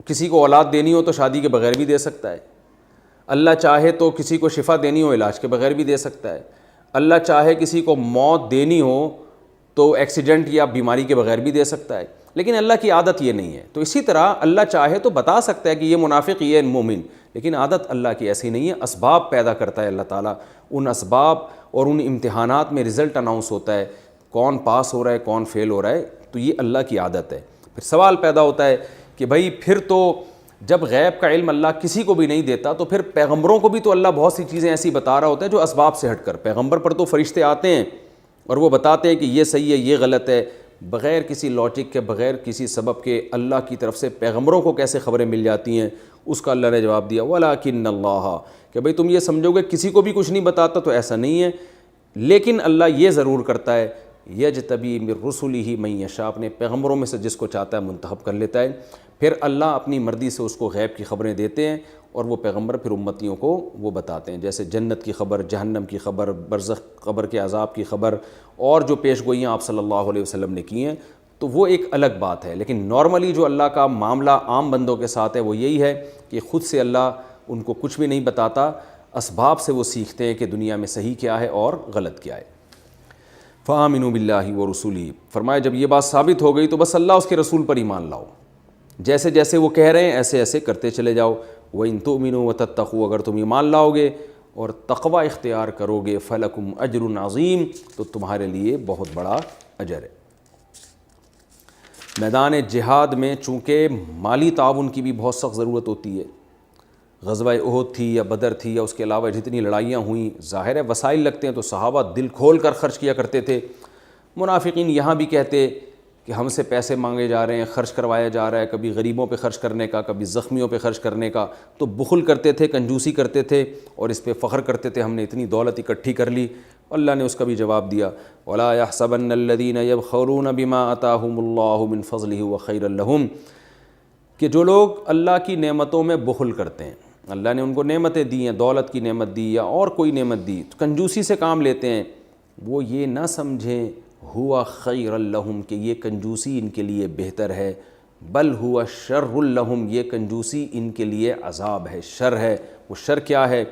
کسی کو اولاد دینی ہو تو شادی کے بغیر بھی دے سکتا ہے. اللہ چاہے تو کسی کو شفا دینی ہو علاج کے بغیر بھی دے سکتا ہے. اللہ چاہے کسی کو موت دینی ہو تو ایکسیڈنٹ یا بیماری کے بغیر بھی دے سکتا ہے. لیکن اللہ کی عادت یہ نہیں ہے. تو اسی طرح اللہ چاہے تو بتا سکتا ہے کہ یہ منافق یہ مومن، لیکن عادت اللہ کی ایسی نہیں ہے. اسباب پیدا کرتا ہے اللہ تعالیٰ، ان اسباب اور ان امتحانات میں رزلٹ اناؤنس ہوتا ہے، کون پاس ہو رہا ہے کون فیل ہو رہا ہے. تو یہ اللہ کی عادت ہے. پھر سوال پیدا ہوتا ہے کہ بھائی پھر تو جب غیب کا علم اللہ کسی کو بھی نہیں دیتا تو پھر پیغمبروں کو بھی تو اللہ بہت سی چیزیں ایسی بتا رہا ہوتا ہے جو اسباب سے ہٹ کر. پیغمبر پر تو فرشتے آتے ہیں اور وہ بتاتے ہیں کہ یہ صحیح ہے یہ غلط ہے، بغیر کسی لاجک کے بغیر کسی سبب کے اللہ کی طرف سے پیغمبروں کو کیسے خبریں مل جاتی ہیں. اس کا اللہ نے جواب دیا وَلَٰكِنَّ اللَّهَ، کہ بھئی تم یہ سمجھو گے کسی کو بھی کچھ نہیں بتاتا تو ایسا نہیں ہے، لیکن اللہ یہ ضرور کرتا ہے یجتبی من رسلہ من یشاء، اپنے پیغمبروں میں سے جس کو چاہتا ہے منتخب کر لیتا ہے. پھر اللہ اپنی مرضی سے اس کو غیب کی خبریں دیتے ہیں اور وہ پیغمبر پھر امتیوں کو وہ بتاتے ہیں، جیسے جنت کی خبر، جہنم کی خبر، برزخ قبر کے عذاب کی خبر، اور جو پیش گوئیاں آپ صلی اللہ علیہ وسلم نے کی ہیں. تو وہ ایک الگ بات ہے. لیکن نارملی جو اللہ کا معاملہ عام بندوں کے ساتھ ہے وہ یہی ہے کہ خود سے اللہ ان کو کچھ بھی نہیں بتاتا، اسباب سے وہ سیکھتے ہیں کہ دنیا میں صحیح کیا ہے اور غلط کیا ہے. فآمنوا باللہ ورسولہ، فرمایا جب یہ بات ثابت ہو گئی تو بس اللہ اس کے رسول پر ایمان لاؤ، جیسے جیسے وہ کہہ رہے ہیں ایسے ایسے کرتے چلے جاؤ. وَإِن تُؤْمِنُوا وَتَتَّقُوا، اگر تم ایمان لاؤ گے اور تقوی اختیار کرو گے، فَلَكُمْ أَجْرٌ عَظِيمٌ، تو تمہارے لیے بہت بڑا اجر ہے. میدان جہاد میں چونکہ مالی تعاون کی بھی بہت سخت ضرورت ہوتی ہے، غزوہ احد تھی یا بدر تھی یا اس کے علاوہ جتنی لڑائیاں ہوئیں، ظاہر ہے وسائل لگتے ہیں تو صحابہ دل کھول کر خرچ کیا کرتے تھے. منافقین یہاں بھی کہتے کہ ہم سے پیسے مانگے جا رہے ہیں, خرچ کروایا جا رہا ہے, کبھی غریبوں پہ خرچ کرنے کا, کبھی زخمیوں پہ خرچ کرنے کا. تو بخل کرتے تھے, کنجوسی کرتے تھے اور اس پہ فخر کرتے تھے ہم نے اتنی دولت اکٹھی کر لی. اللہ نے اس کا بھی جواب دیا, وَلَا يَحْسَبَنَّ الَّذِينَ يَبْخَلُونَ بِمَا آتَاهُمُ اللَّهُ مِنْ فَضْلِهِ وَخَيْرًا لَهُمْ, کہ جو لوگ اللہ کی نعمتوں میں بخل کرتے ہیں, اللہ نے ان کو نعمتیں دی ہیں, دولت کی نعمت دی یا اور کوئی نعمت دی, تو کنجوسی سے کام لیتے ہیں, وہ یہ نہ سمجھیں ہوا خیر لہم کہ یہ کنجوسی ان کے لیے بہتر ہے, بل ہوا شر لہم, یہ کنجوسی ان کے لیے عذاب ہے, شر ہے. وہ شر کیا ہے؟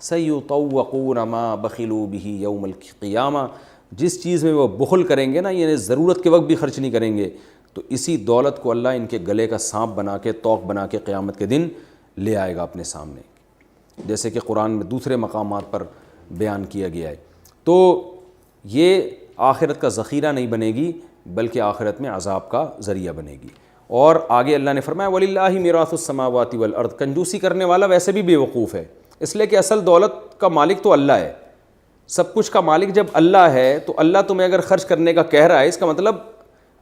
سیطوقون ما بخلوا بہ یوم القیامہ, جس چیز میں وہ بخل کریں گے نا, یعنی ضرورت کے وقت بھی خرچ نہیں کریں گے, تو اسی دولت کو اللہ ان کے گلے کا سانپ بنا کے, توق بنا کے قیامت کے دن لے آئے گا اپنے سامنے, جیسے کہ قرآن میں دوسرے مقامات پر بیان کیا گیا ہے. تو یہ آخرت کا ذخیرہ نہیں بنے گی بلکہ آخرت میں عذاب کا ذریعہ بنے گی. اور آگے اللہ نے فرمایا وَلِلَّهِ مِيرَاثُ السَّمَاوَاتِ وَالْأَرْضِ, کنجوسی کرنے والا ویسے بھی بے وقوف ہے, اس لیے کہ اصل دولت کا مالک تو اللہ ہے, سب کچھ کا مالک جب اللہ ہے تو اللہ تمہیں اگر خرچ کرنے کا کہہ رہا ہے, اس کا مطلب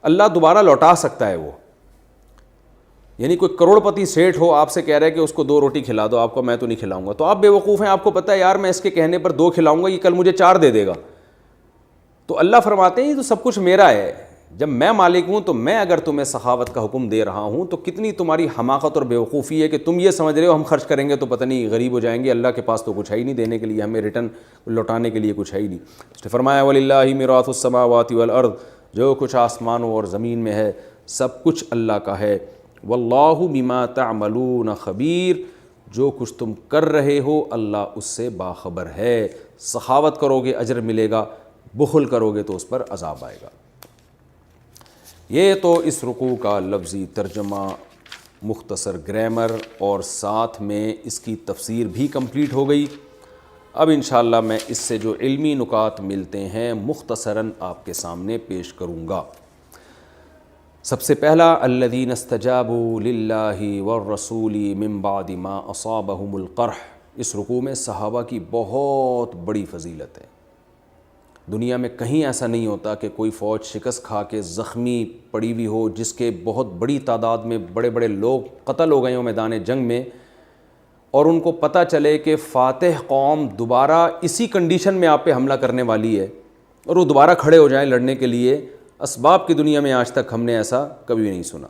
اللہ دوبارہ لوٹا سکتا ہے وہ. یعنی کوئی کروڑ پتی سیٹھ ہو, آپ سے کہہ رہا ہے کہ اس کو 2 روٹی کھلا دو, آپ کو میں تو نہیں کھلاؤں گا, تو آپ بے وقوف ہیں, آپ کو پتہ ہے یار میں اس کے کہنے پر 2 کھلاؤں گا, یہ کل مجھے 4 دے دے گا. تو اللہ فرماتے ہیں یہ تو سب کچھ میرا ہے, جب میں مالک ہوں تو میں اگر تمہیں سخاوت کا حکم دے رہا ہوں تو کتنی تمہاری حماقت اور بیوقوفی ہے کہ تم یہ سمجھ رہے ہو ہم خرچ کریں گے تو پتہ نہیں غریب ہو جائیں گے, اللہ کے پاس تو کچھ ہے ہی نہیں دینے کے لیے, ہمیں ریٹرن لوٹانے کے لیے کچھ ہے ہی نہیں. اس نے فرمایا وَلِلَّهِ مِيرَاثُ السَّمَاوَاتِ وَالْأَرْضِ, جو کچھ آسمانوں اور زمین میں ہے سب کچھ اللہ کا ہے. وَاللَّهُ بِمَا تَعْمَلُونَ خَبِيرٌ, جو کچھ تم کر رہے ہو اللہ اس سے باخبر ہے. سخاوت کرو گے اجر ملے گا, بخل کرو گے تو اس پر عذاب آئے گا. یہ تو اس رکوع کا لفظی ترجمہ, مختصر گرامر اور ساتھ میں اس کی تفسیر بھی کمپلیٹ ہو گئی. اب انشاءاللہ میں اس سے جو علمی نکات ملتے ہیں مختصراً آپ کے سامنے پیش کروں گا. سب سے پہلا الذین استجابوا للہ والرسول من بعد ما اصابہم القرح, اس رکوع میں صحابہ کی بہت بڑی فضیلت ہے. دنیا میں کہیں ایسا نہیں ہوتا کہ کوئی فوج شکست کھا کے زخمی پڑی ہوئی ہو, جس کے بہت بڑی تعداد میں بڑے بڑے لوگ قتل ہو گئے ہوں میدان جنگ میں, اور ان کو پتہ چلے کہ فاتح قوم دوبارہ اسی کنڈیشن میں آپ پہ حملہ کرنے والی ہے, اور وہ دوبارہ کھڑے ہو جائیں لڑنے کے لیے. اسباب کی دنیا میں آج تک ہم نے ایسا کبھی نہیں سنا.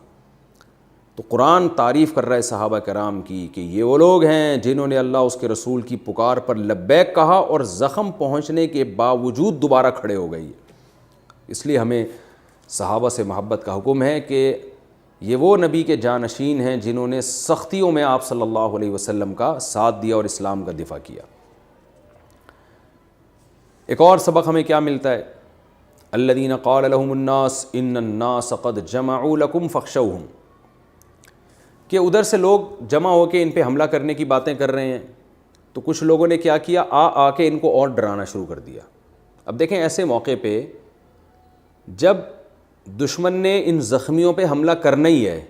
تو قرآن تعریف کر رہا ہے صحابہ کرام کی کہ یہ وہ لوگ ہیں جنہوں نے اللہ اس کے رسول کی پکار پر لبیک کہا اور زخم پہنچنے کے باوجود دوبارہ کھڑے ہو گئی. اس لیے ہمیں صحابہ سے محبت کا حکم ہے کہ یہ وہ نبی کے جانشین ہیں جنہوں نے سختیوں میں آپ صلی اللہ علیہ وسلم کا ساتھ دیا اور اسلام کا دفاع کیا. ایک اور سبق ہمیں کیا ملتا ہے؟ الذین قال لهم الناس ان الناس قد جمعوا لكم فاخشوهم, کہ ادھر سے لوگ جمع ہو کے ان پہ حملہ کرنے کی باتیں کر رہے ہیں, تو کچھ لوگوں نے کیا کیا, آ کے ان کو اور ڈرانا شروع کر دیا. اب دیکھیں ایسے موقع پہ جب دشمن نے ان زخمیوں پہ حملہ کرنا ہی ہے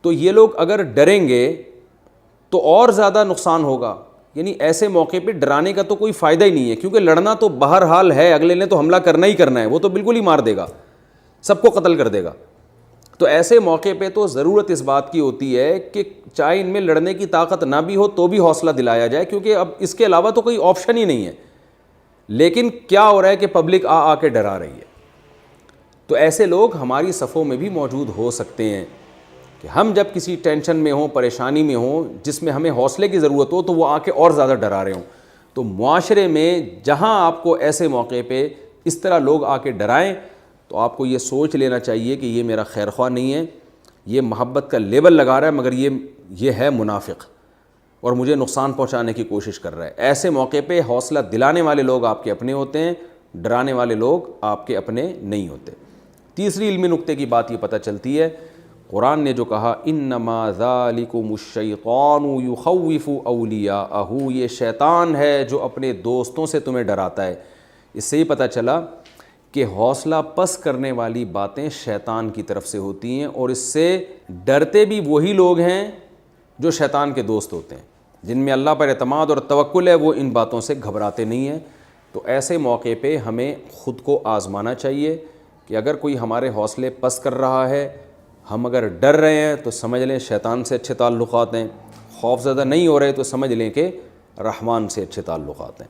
تو یہ لوگ اگر ڈریں گے تو اور زیادہ نقصان ہوگا. یعنی ایسے موقع پہ ڈرانے کا تو کوئی فائدہ ہی نہیں ہے, کیونکہ لڑنا تو بہرحال ہے, اگلے نے تو حملہ کرنا ہی کرنا ہے, وہ تو بالکل ہی مار دے گا, سب کو قتل کر دے گا. تو ایسے موقع پہ تو ضرورت اس بات کی ہوتی ہے کہ چاہے ان میں لڑنے کی طاقت نہ بھی ہو تو بھی حوصلہ دلایا جائے, کیونکہ اب اس کے علاوہ تو کوئی آپشن ہی نہیں ہے. لیکن کیا ہو رہا ہے کہ پبلک آ کے ڈرا رہی ہے. تو ایسے لوگ ہماری صفوں میں بھی موجود ہو سکتے ہیں کہ ہم جب کسی ٹینشن میں ہوں, پریشانی میں ہوں, جس میں ہمیں حوصلے کی ضرورت ہو, تو وہ آ کے اور زیادہ ڈرا رہے ہوں. تو معاشرے میں جہاں آپ کو ایسے موقع پہ اس طرح لوگ آ کے ڈرائیں تو آپ کو یہ سوچ لینا چاہیے کہ یہ میرا خیر خواہ نہیں ہے, یہ محبت کا لیبل لگا رہا ہے, مگر یہ ہے منافق اور مجھے نقصان پہنچانے کی کوشش کر رہا ہے. ایسے موقع پہ حوصلہ دلانے والے لوگ آپ کے اپنے ہوتے ہیں, ڈرانے والے لوگ آپ کے اپنے نہیں ہوتے. تیسری علمی نقطے کی بات یہ پتہ چلتی ہے, قرآن نے جو کہا انما ذالکم الشیطان یخوف اولیاءہ, یہ شیطان ہے جو اپنے دوستوں سے تمہیں ڈراتا ہے. اس سے ہی پتہ چلا کہ حوصلہ پست کرنے والی باتیں شیطان کی طرف سے ہوتی ہیں, اور اس سے ڈرتے بھی وہی لوگ ہیں جو شیطان کے دوست ہوتے ہیں. جن میں اللہ پر اعتماد اور توکل ہے وہ ان باتوں سے گھبراتے نہیں ہیں. تو ایسے موقع پہ ہمیں خود کو آزمانا چاہیے کہ اگر کوئی ہمارے حوصلے پست کر رہا ہے، ہم اگر ڈر رہے ہیں تو سمجھ لیں شیطان سے اچھے تعلقات ہیں، خوف زدہ نہیں ہو رہے تو سمجھ لیں کہ رحمان سے اچھے تعلقات ہیں۔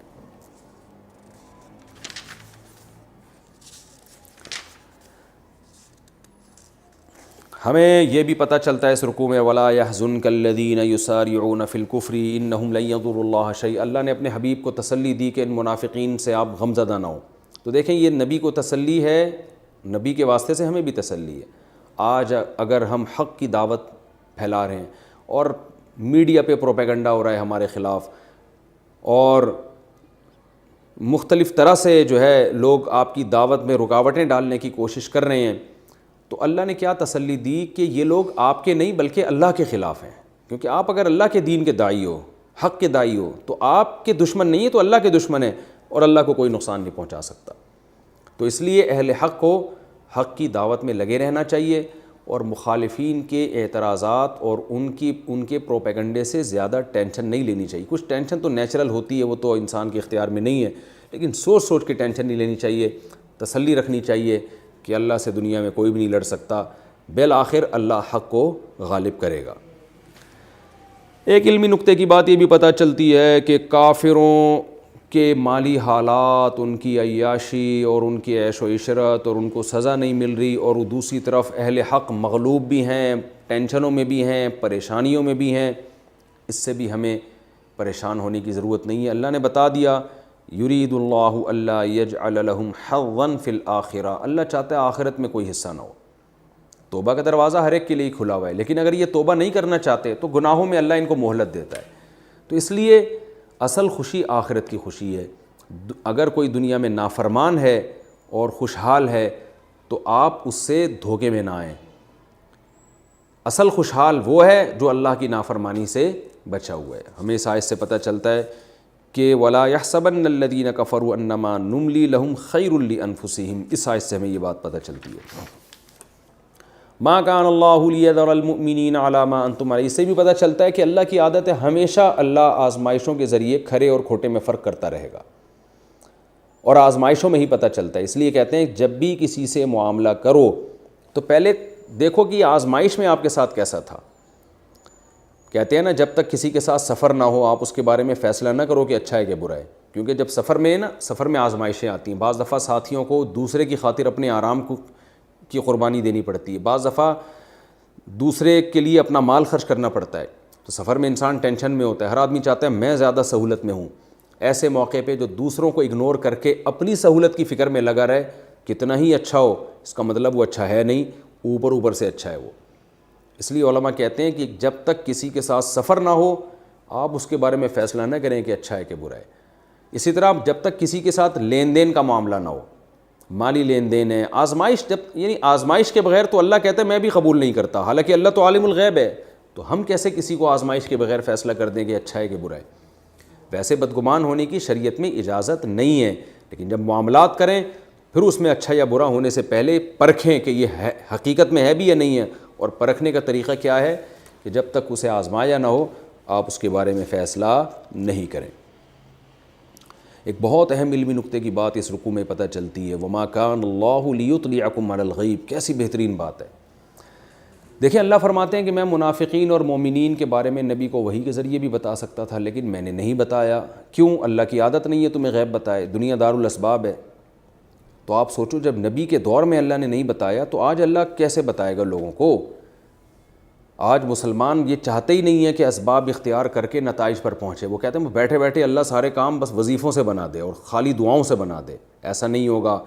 ہمیں یہ بھی پتہ چلتا ہے اس رکوع میں وَلَا يَحْزُنْكَ الَّذِينَ يُسَارِعُونَ فِي الْكُفْرِ إِنَّهُمْ لَن يَضُرُّوا اللَّهَ شَيْئًا، اللہ نے اپنے حبیب کو تسلی دی کہ ان منافقین سے آپ غمزدہ نہ ہوں۔ تو دیکھیں یہ نبی کو تسلی ہے، نبی کے واسطے سے ہمیں بھی تسلی ہے۔ آج اگر ہم حق کی دعوت پھیلا رہے ہیں اور میڈیا پہ پروپیگنڈا ہو رہا ہے ہمارے خلاف، اور مختلف طرح سے جو ہے لوگ آپ کی دعوت میں رکاوٹیں ڈالنے کی کوشش کر رہے ہیں، تو اللہ نے کیا تسلی دی کہ یہ لوگ آپ کے نہیں بلکہ اللہ کے خلاف ہیں، کیونکہ آپ اگر اللہ کے دین کے داعی ہو، حق کے داعی ہو، تو آپ کے دشمن نہیں ہے تو اللہ کے دشمن ہے، اور اللہ کو کوئی نقصان نہیں پہنچا سکتا۔ تو اس لیے اہل حق کو حق کی دعوت میں لگے رہنا چاہیے، اور مخالفین کے اعتراضات اور ان کے پروپیگنڈے سے زیادہ ٹینشن نہیں لینی چاہیے۔ کچھ ٹینشن تو نیچرل ہوتی ہے، وہ تو انسان کے اختیار میں نہیں ہے، لیکن سوچ سوچ کے ٹینشن نہیں لینی چاہیے، تسلی رکھنی چاہیے کہ اللہ سے دنیا میں کوئی بھی نہیں لڑ سکتا، بالآخر اللہ حق کو غالب کرے گا۔ ایک علمی نقطے کی بات یہ بھی پتہ چلتی ہے کہ کافروں کے مالی حالات، ان کی عیاشی اور ان کی عیش و عشرت، اور ان کو سزا نہیں مل رہی، اور دوسری طرف اہل حق مغلوب بھی ہیں، ٹینشنوں میں بھی ہیں، پریشانیوں میں بھی ہیں۔ اس سے بھی ہمیں پریشان ہونے کی ضرورت نہیں ہے۔ اللہ نے بتا دیا یرید اللہ الا یجعل لہم حظا فی الآخرہ، اللہ چاہتا ہے آخرت میں کوئی حصہ نہ ہو۔ توبہ کا دروازہ ہر ایک کے لیے کھلا ہوا ہے، لیکن اگر یہ توبہ نہیں کرنا چاہتے تو گناہوں میں اللہ ان کو مہلت دیتا ہے۔ تو اس لیے اصل خوشی آخرت کی خوشی ہے۔ اگر کوئی دنیا میں نافرمان ہے اور خوشحال ہے تو آپ اس سے دھوکے میں نہ آئیں۔ اصل خوشحال وہ ہے جو اللہ کی نافرمانی سے بچا ہوا ہے۔ ہمیں اس آیت سے پتہ چلتا ہے کہ وَلَا يَحْسَبَنَّ الَّذِينَ كَفَرُوا أَنَّمَا نُمْلِي لَهُمْ خَيْرٌ لِأَنفُسِهِمْ، اس آیت سے ہمیں یہ بات پتہ چلتی ہے۔ مَا كَانَ اللَّهُ لِيَذَرَ الْمُؤْمِنِينَ عَلَىٰ مَا أَنْتُمْ عَلَيْهِ، اس سے بھی پتہ چلتا ہے کہ اللہ کی عادت ہے ہمیشہ اللہ آزمائشوں کے ذریعے کھرے اور کھوٹے میں فرق کرتا رہے گا، اور آزمائشوں میں ہی پتہ چلتا ہے۔ اس لیے کہتے ہیں جب بھی کسی سے معاملہ کرو تو پہلے دیکھو کہ یہ آزمائش میں آپ کے ساتھ کیسا تھا۔ کہتے ہیں نا جب تک کسی کے ساتھ سفر نہ ہو آپ اس کے بارے میں فیصلہ نہ کرو کہ اچھا ہے کہ برا ہے، کیونکہ جب سفر میں آزمائشیں آتی ہیں، بعض دفعہ ساتھیوں کو دوسرے کی خاطر اپنے آرام کی قربانی دینی پڑتی ہے، بعض دفعہ دوسرے کے لیے اپنا مال خرچ کرنا پڑتا ہے، تو سفر میں انسان ٹینشن میں ہوتا ہے، ہر آدمی چاہتا ہے میں زیادہ سہولت میں ہوں۔ ایسے موقع پہ جو دوسروں کو اگنور کر کے اپنی سہولت کی فکر میں لگا رہے، کتنا ہی اچھا ہو اس کا مطلب وہ اچھا ہے نہیں، اوپر سے اچھا ہے وہ۔ اس لیے علماء کہتے ہیں کہ جب تک کسی کے ساتھ سفر نہ ہو آپ اس کے بارے میں فیصلہ نہ کریں کہ اچھا ہے کہ برا ہے۔ اسی طرح جب تک کسی کے ساتھ لین دین کا معاملہ نہ ہو، مالی لین دین ہے، آزمائش یعنی آزمائش کے بغیر تو اللہ کہتا ہے میں بھی قبول نہیں کرتا، حالانکہ اللہ تو عالم الغیب ہے، تو ہم کیسے کسی کو آزمائش کے بغیر فیصلہ کر دیں کہ اچھا ہے کہ برا ہے۔ ویسے بدگمان ہونے کی شریعت میں اجازت نہیں ہے، لیکن جب معاملات کریں پھر اس میں اچھا یا برا ہونے سے پہلے پرکھیں کہ یہ حقیقت میں ہے بھی یا نہیں ہے، اور پرکھنے کا طریقہ کیا ہے کہ جب تک اسے آزمایا نہ ہو آپ اس کے بارے میں فیصلہ نہیں کریں۔ ایک بہت اہم علمی نقطے کی بات اس رکوع میں پتہ چلتی ہے، وَمَا كَانَ اللَّهُ لِيُطْلِعَكُمْ عَلَى الْغَيْبِ، کیسی بہترین بات ہے۔ دیکھیں اللہ فرماتے ہیں کہ میں منافقین اور مومنین کے بارے میں نبی کو وحی کے ذریعے بھی بتا سکتا تھا، لیکن میں نے نہیں بتایا۔ کیوں؟ اللہ کی عادت نہیں ہے تمہیں غیب بتائے، دنیا دار الاسباب ہے۔ تو آپ سوچو جب نبی کے دور میں اللہ نے نہیں بتایا تو آج اللہ کیسے بتائے گا لوگوں کو؟ آج مسلمان یہ چاہتے ہی نہیں ہے کہ اسباب اختیار کر کے نتائج پر پہنچے، وہ کہتے ہیں بیٹھے بیٹھے اللہ سارے کام بس وظیفوں سے بنا دے اور خالی دعاؤں سے بنا دے۔ ایسا نہیں ہوگا،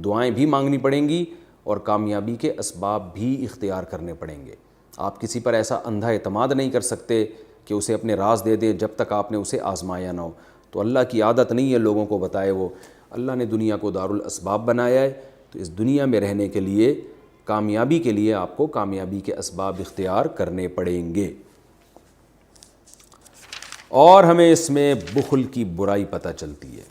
دعائیں بھی مانگنی پڑیں گی اور کامیابی کے اسباب بھی اختیار کرنے پڑیں گے۔ آپ کسی پر ایسا اندھا اعتماد نہیں کر سکتے کہ اسے اپنے راز دے دیں جب تک آپ نے اسے آزمایا نہ ہو۔ تو اللہ کی عادت نہیں ہے لوگوں کو بتائے وہ، اللہ نے دنیا کو دار الاسباب بنایا ہے، تو اس دنیا میں رہنے کے لیے کامیابی کے لیے آپ کو کامیابی کے اسباب اختیار کرنے پڑیں گے۔ اور ہمیں اس میں بخل کی برائی پتہ چلتی ہے۔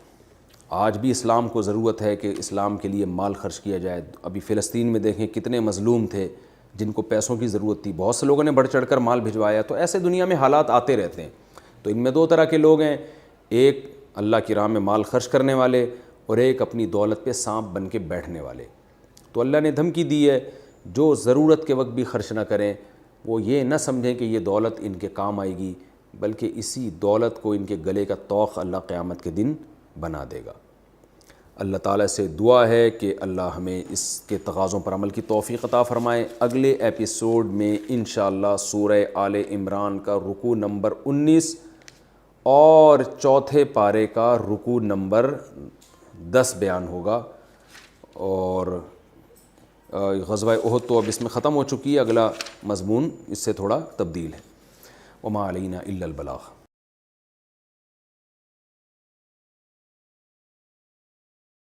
آج بھی اسلام کو ضرورت ہے کہ اسلام کے لیے مال خرچ کیا جائے۔ ابھی فلسطین میں دیکھیں کتنے مظلوم تھے جن کو پیسوں کی ضرورت تھی، بہت سے لوگوں نے بڑھ چڑھ کر مال بھجوایا۔ تو ایسے دنیا میں حالات آتے رہتے ہیں۔ تو ان میں دو طرح کے لوگ ہیں، ایک اللہ کی راہ میں مال خرچ کرنے والے اور ایک اپنی دولت پہ سانپ بن کے بیٹھنے والے۔ تو اللہ نے دھمکی دی ہے جو ضرورت کے وقت بھی خرچ نہ کریں، وہ یہ نہ سمجھیں کہ یہ دولت ان کے کام آئے گی، بلکہ اسی دولت کو ان کے گلے کا طوق اللہ قیامت کے دن بنا دے گا۔ اللہ تعالیٰ سے دعا ہے کہ اللہ ہمیں اس کے تقاضوں پر عمل کی توفیق عطا فرمائے۔ اگلے ایپیسوڈ میں انشاءاللہ سورہ آل عمران کا رکوع نمبر 19 اور چوتھے پارے کا رکوع نمبر 10 بیان ہوگا، اور غزوہ احد تو اب اس میں ختم ہو چکی ہے، اگلا مضمون اس سے تھوڑا تبدیل ہے۔ وما علینا الا البلاغ۔